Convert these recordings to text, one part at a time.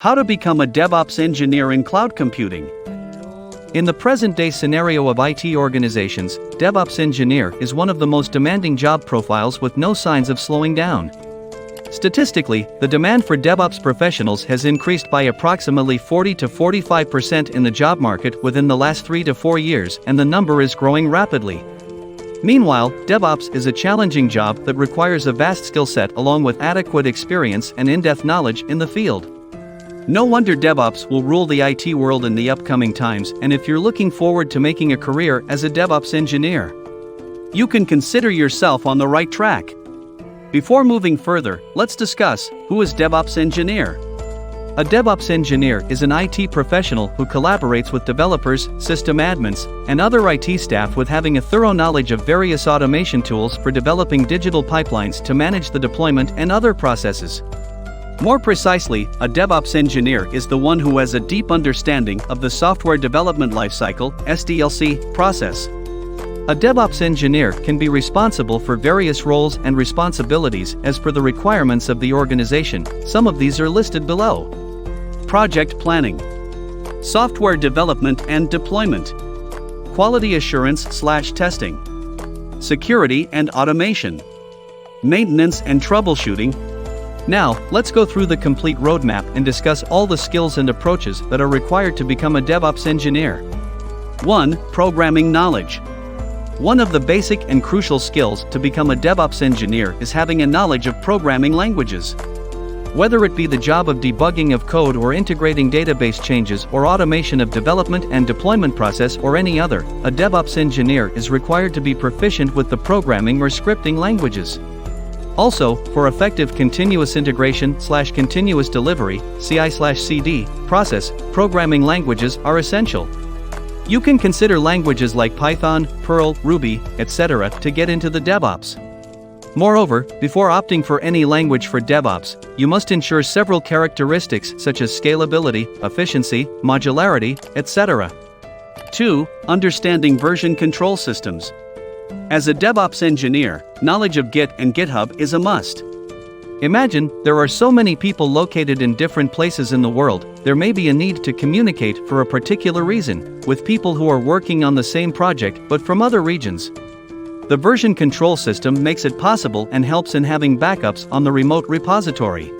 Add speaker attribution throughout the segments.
Speaker 1: How to become a DevOps engineer in cloud computing. In the present-day scenario of IT organizations, DevOps engineer is one of the most demanding job profiles with no signs of slowing down. Statistically, the demand for DevOps professionals has increased by approximately 40 to 45% in the job market within the last 3 to 4 years, and the number is growing rapidly. Meanwhile, DevOps is a challenging job that requires a vast skill set along with adequate experience and in-depth knowledge in the field. No wonder DevOps will rule the IT world in the upcoming times, and if you're looking forward to making a career as a DevOps engineer, you can consider yourself on the right track. Before moving further, let's discuss who is DevOps engineer. A DevOps engineer is an IT professional who collaborates with developers, system admins, and other IT staff with having a thorough knowledge of various automation tools for developing digital pipelines to manage the deployment and other processes. More precisely, a DevOps engineer is the one who has a deep understanding of the software development lifecycle (SDLC) process. A DevOps engineer can be responsible for various roles and responsibilities as per the requirements of the organization. Some of these are listed below. Project planning, software development and deployment, quality assurance/testing, security and automation, maintenance and troubleshooting. Now, let's go through the complete roadmap and discuss all the skills and approaches that are required to become a DevOps engineer. 1. Programming knowledge. One of the basic and crucial skills to become a DevOps engineer is having a knowledge of programming languages. Whether it be the job of debugging of code or integrating database changes or automation of development and deployment process or any other, a DevOps engineer is required to be proficient with the programming or scripting languages. Also, for effective continuous integration/continuous delivery (CI/CD) process, programming languages are essential. You can consider languages like Python, Perl, Ruby, etc. to get into the DevOps. Moreover, before opting for any language for DevOps, you must ensure several characteristics such as scalability, efficiency, modularity, etc. 2. Understanding version control systems. As a DevOps engineer, knowledge of Git and GitHub is a must. Imagine, there are so many people located in different places in the world, there may be a need to communicate for a particular reason, with people who are working on the same project but from other regions. The version control system makes it possible and helps in having backups on the remote repository.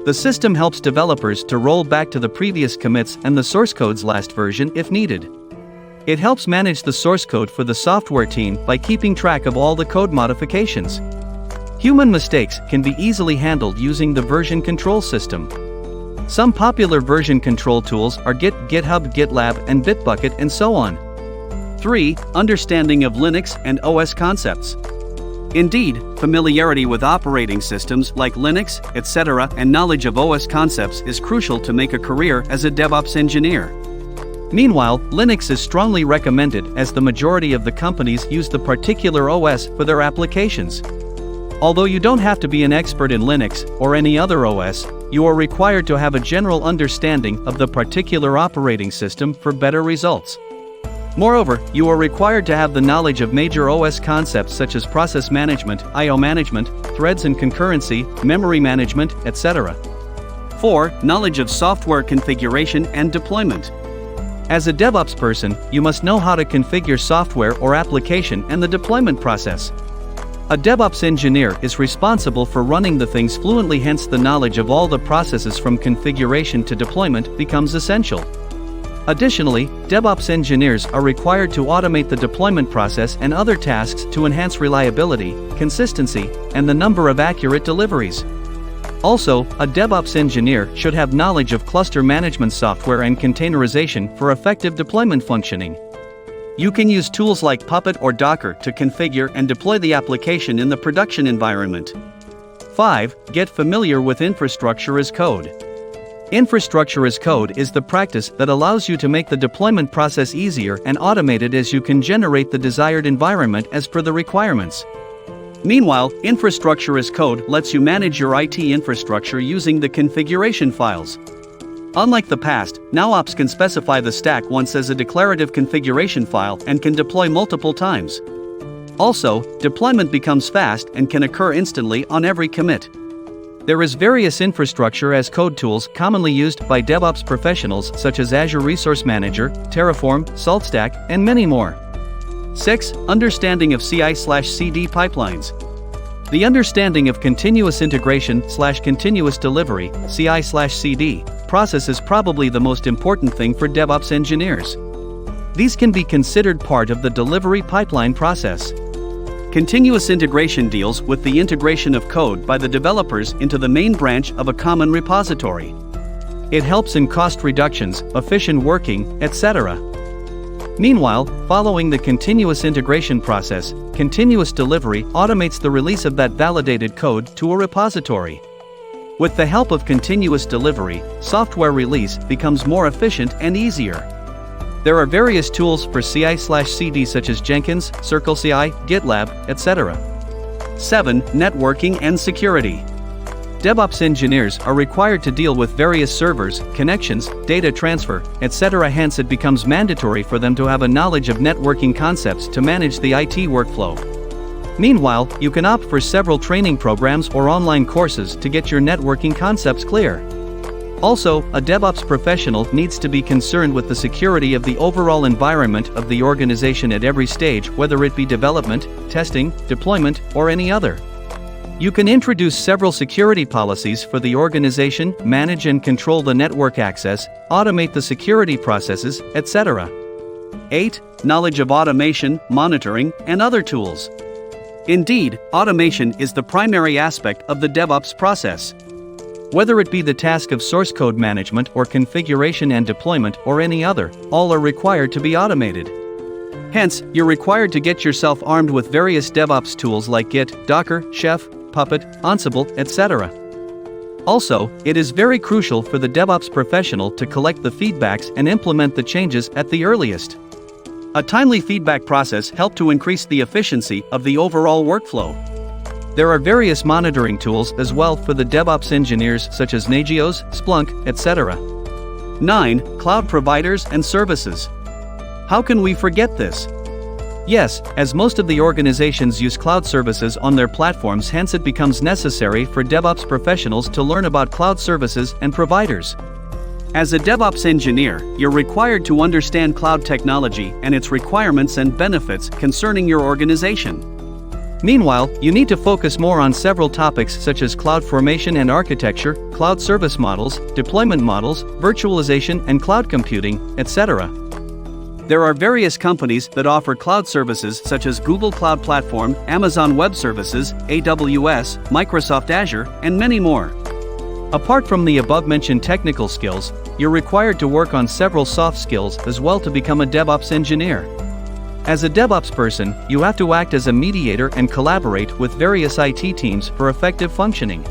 Speaker 1: The system helps developers to roll back to the previous commits and the source code's last version if needed. It helps manage the source code for the software team by keeping track of all the code modifications. Human mistakes can be easily handled using the version control system. Some popular version control tools are Git, GitHub, GitLab, and Bitbucket, and so on. 3. Understanding of Linux and OS concepts. Indeed, familiarity with operating systems like Linux, etc., and knowledge of OS concepts is crucial to make a career as a DevOps engineer. Meanwhile, Linux is strongly recommended as the majority of the companies use the particular OS for their applications. Although you don't have to be an expert in Linux or any other OS, you are required to have a general understanding of the particular operating system for better results. Moreover, you are required to have the knowledge of major OS concepts such as process management, I/O management, threads and concurrency, memory management, etc. 4. Knowledge of software configuration and deployment. As a DevOps person, you must know how to configure software or application and the deployment process. A DevOps engineer is responsible for running the things fluently, hence the knowledge of all the processes from configuration to deployment becomes essential. Additionally, DevOps engineers are required to automate the deployment process and other tasks to enhance reliability, consistency, and the number of accurate deliveries. Also, a DevOps engineer should have knowledge of cluster management software and containerization for effective deployment functioning. You can use tools like Puppet or Docker to configure and deploy the application in the production environment. 5. Get familiar with infrastructure as code. Infrastructure as code is the practice that allows you to make the deployment process easier and automated as you can generate the desired environment as per the requirements. Meanwhile, infrastructure as code lets you manage your IT infrastructure using the configuration files. Unlike the past, now ops can specify the stack once as a declarative configuration file and can deploy multiple times. Also, deployment becomes fast and can occur instantly on every commit. There is various infrastructure as code tools commonly used by DevOps professionals such as Azure Resource Manager, Terraform, SaltStack, and many more. 6. Understanding of CI/CD pipelines. The understanding of continuous integration/continuous delivery (CI/CD) process is probably the most important thing for DevOps engineers. These can be considered part of the delivery pipeline process. Continuous integration deals with the integration of code by the developers into the main branch of a common repository. It helps in cost reductions, efficient working, etc. Meanwhile, following the continuous integration process, continuous delivery automates the release of that validated code to a repository. With the help of continuous delivery, software release becomes more efficient and easier. There are various tools for CI/CD such as Jenkins, CircleCI, GitLab, etc. 7. Networking and security. DevOps engineers are required to deal with various servers, connections, data transfer, etc. Hence it becomes mandatory for them to have a knowledge of networking concepts to manage the IT workflow. Meanwhile, you can opt for several training programs or online courses to get your networking concepts clear. Also, a DevOps professional needs to be concerned with the security of the overall environment of the organization at every stage, whether it be development, testing, deployment, or any other. You can introduce several security policies for the organization, manage and control the network access, automate the security processes, etc. 8. Knowledge of automation, monitoring, and other tools. Indeed, automation is the primary aspect of the DevOps process. Whether it be the task of source code management or configuration and deployment or any other, all are required to be automated. Hence, you're required to get yourself armed with various DevOps tools like Git, Docker, Chef, Puppet, Ansible, etc. Also, it is very crucial for the DevOps professional to collect the feedbacks and implement the changes at the earliest. A timely feedback process helps to increase the efficiency of the overall workflow. There are various monitoring tools as well for the DevOps engineers such as Nagios, Splunk, etc. 9. Cloud providers and services. How can we forget this? Yes, as most of the organizations use cloud services on their platforms, hence it becomes necessary for DevOps professionals to learn about cloud services and providers. As a DevOps engineer, you're required to understand cloud technology and its requirements and benefits concerning your organization. Meanwhile, you need to focus more on several topics such as cloud formation and architecture, cloud service models, deployment models, virtualization and cloud computing, etc. There are various companies that offer cloud services such as Google Cloud Platform, Amazon Web Services, AWS, Microsoft Azure, and many more. Apart from the above-mentioned technical skills, you're required to work on several soft skills as well to become a DevOps engineer. As a DevOps person, you have to act as a mediator and collaborate with various IT teams for effective functioning.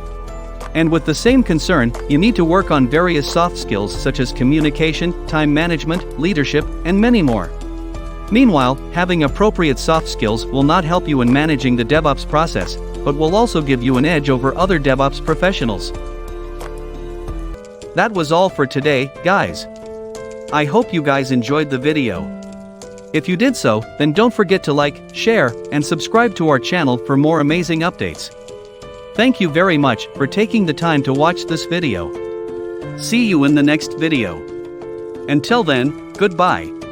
Speaker 1: And with the same concern, you need to work on various soft skills such as communication, time management, leadership, and many more. Meanwhile, having appropriate soft skills will not help you in managing the DevOps process, but will also give you an edge over other DevOps professionals. That was all for today, guys. I hope you guys enjoyed the video. If you did so, then don't forget to like, share, and subscribe to our channel for more amazing updates. Thank you very much for taking the time to watch this video. See you in the next video. Until then, goodbye.